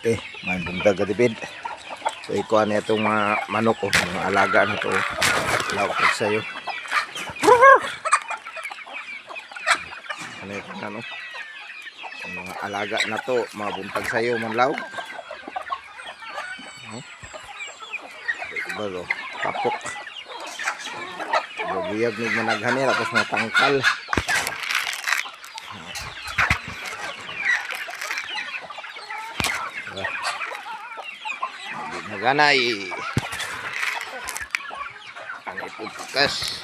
Okay, may bundag kadipid. So ikuha na itong mga manok o mga alaga na ito. Lawak sa'yo. Ano ito na no? Ang mga alaga na to, mga buntag sa'yo manlaw. Diba o, kapok. Bubuyag ni managhanir, tapos matangkal. Naganay. Ano ito pakas.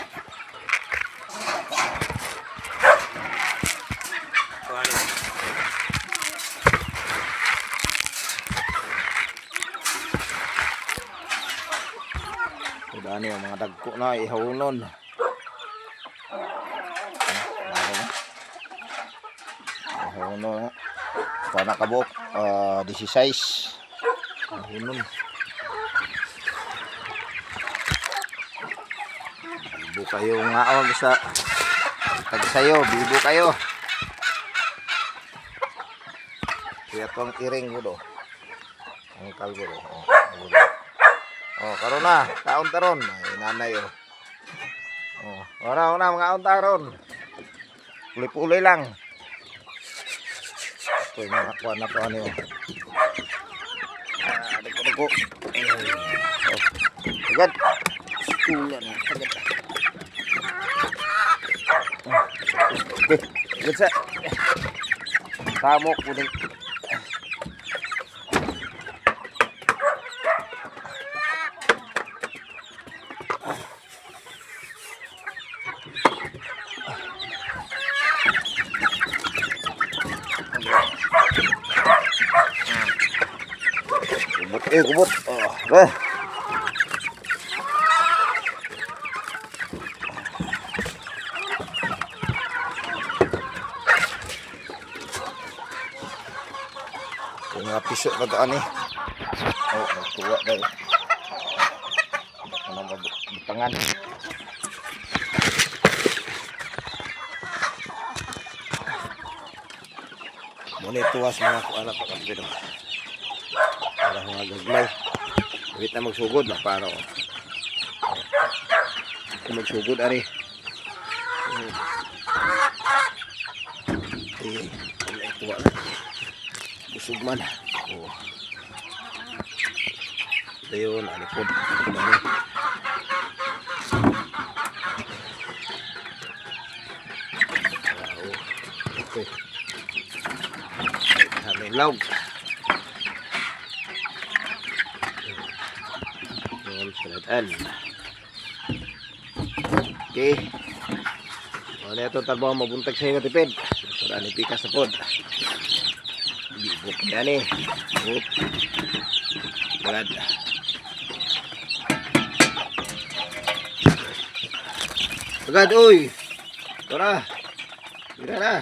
Dani ang mga dagko na ihawnon. Ihawnon. Pa nakabok 16. Ihawnon. Bibo kayo nga basta tag sayo, bibo kayo. Kaya tong iring ko do. Ang kalbo do. Oh, karon na, kaon taron. Ay, nanay oh. Oh, ora mga taron. Puli-puli lang. Ito yung mga kuha na to ano yun. Dako-dako. Oh, agad. Tulan. Agad. Okay, agad sa. Samok kuning. Kubot. Oh, bah. Kung mga piso na daan eh. Oh, magtuwa dahil. Ano mabutangan. Muna tuwas mga kuala pa kapito. Para mga gaglay. Wait na magsugod na para magsugod ari. Ito wala. Busog man. Oh. Ito yun, alikod. Okay. Haming log. Okay. Ano ito trabaho mabuntag sa iyo tipid. Para ni pikas sa pod. Bibok yan eh. Bibok. Agad. Agad uy. Tara. Tira na.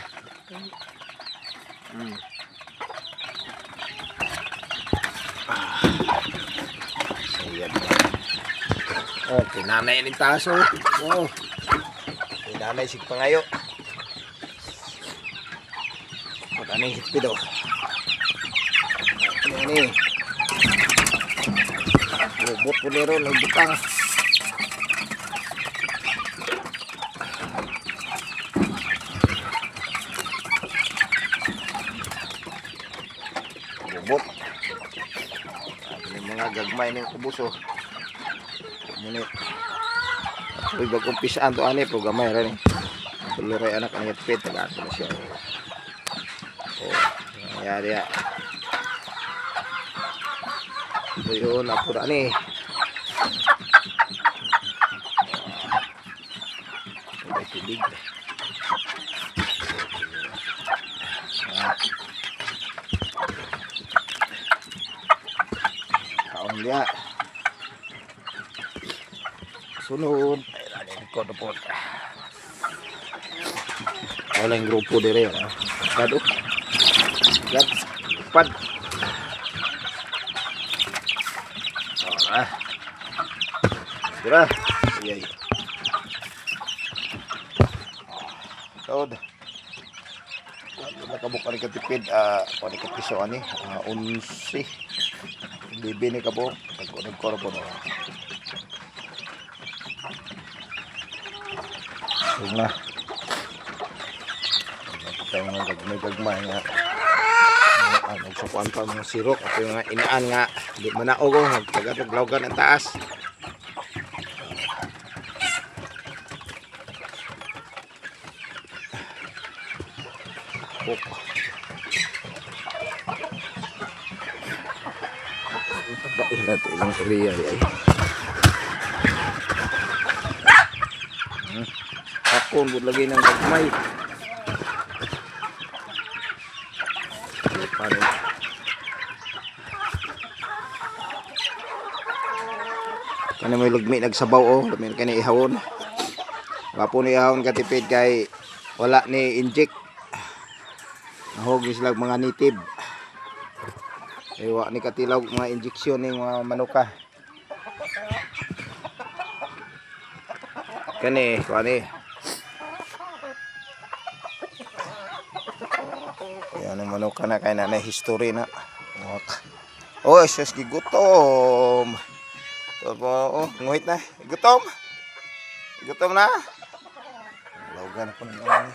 Oh, tinanay ng taso. Oh. Tinanay sig pangayo. Ano yung hitpido? Ano ni? Lubot po nero, nagbutang. Lubot. Ano mga gagmay ng kubuso. Muni. Uy, bagong pisaan to ani po gamay rin. Tuluray anak ang hitpid, tagaso na siya. Oh, nangyari ya. Ito yun, apura ni. May tubig. Kaon liya. Sunod. Ay, ko po. Walang grupo dire. Kado. Gat. Pad. Tira. Ayay. Kaod. nakabuk ani katipid ani ka piso ani 11 bibi ni kabuk nagko po no. Una tayo nga gagmay nga nagsukuan pa mga sirok at yung nga inaan nga di manaog ko nagtagataglawagan ang taas. Bain natin ilang kaliya ay akon bud lagi ng gagmay paano kani may lugmi nagsabaw lamin kani ihawon wapo ni ihawon katipid kay wala ni inject nahog sila mga native wa ni katilaw mga injeksyon ng mga manuka kani yan ang manuka na kay nanay history na oh sus gigutom nguhit na gutom na lawgan po naman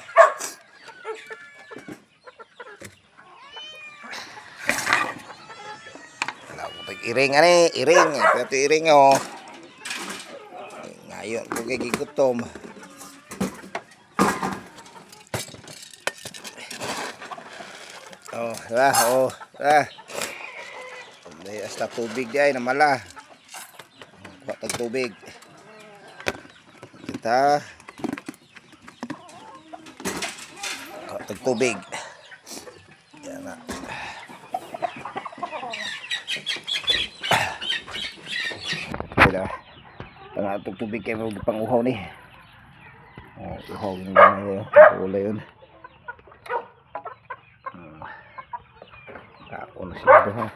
iring pero iring ngayon kung gigutom may hasta tubig diay na mala kuha tubig kita kuha tubig yan na tanga itong tubig kayo pang uhaw ni uhaw yung wala yun kako na sila ito ha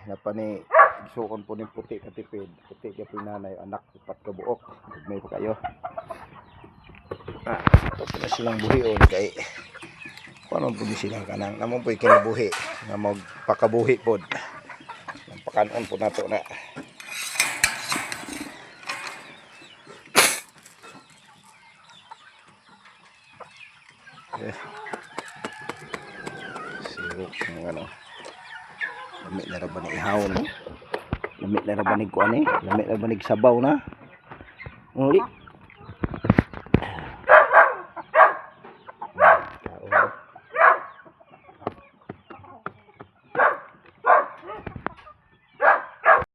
napani sukon po ng puti katipid puti ka pinanay anak upat ka buok may pa kayo ito na silang buhi kay kung ano po silang kanang naman po kinabuhi na magpakabuhi po pakanon po na ito na sirok ng ano lamit na raban ni ihaw no lamit na raban ni kuan lamit na raban ni sabaw na uli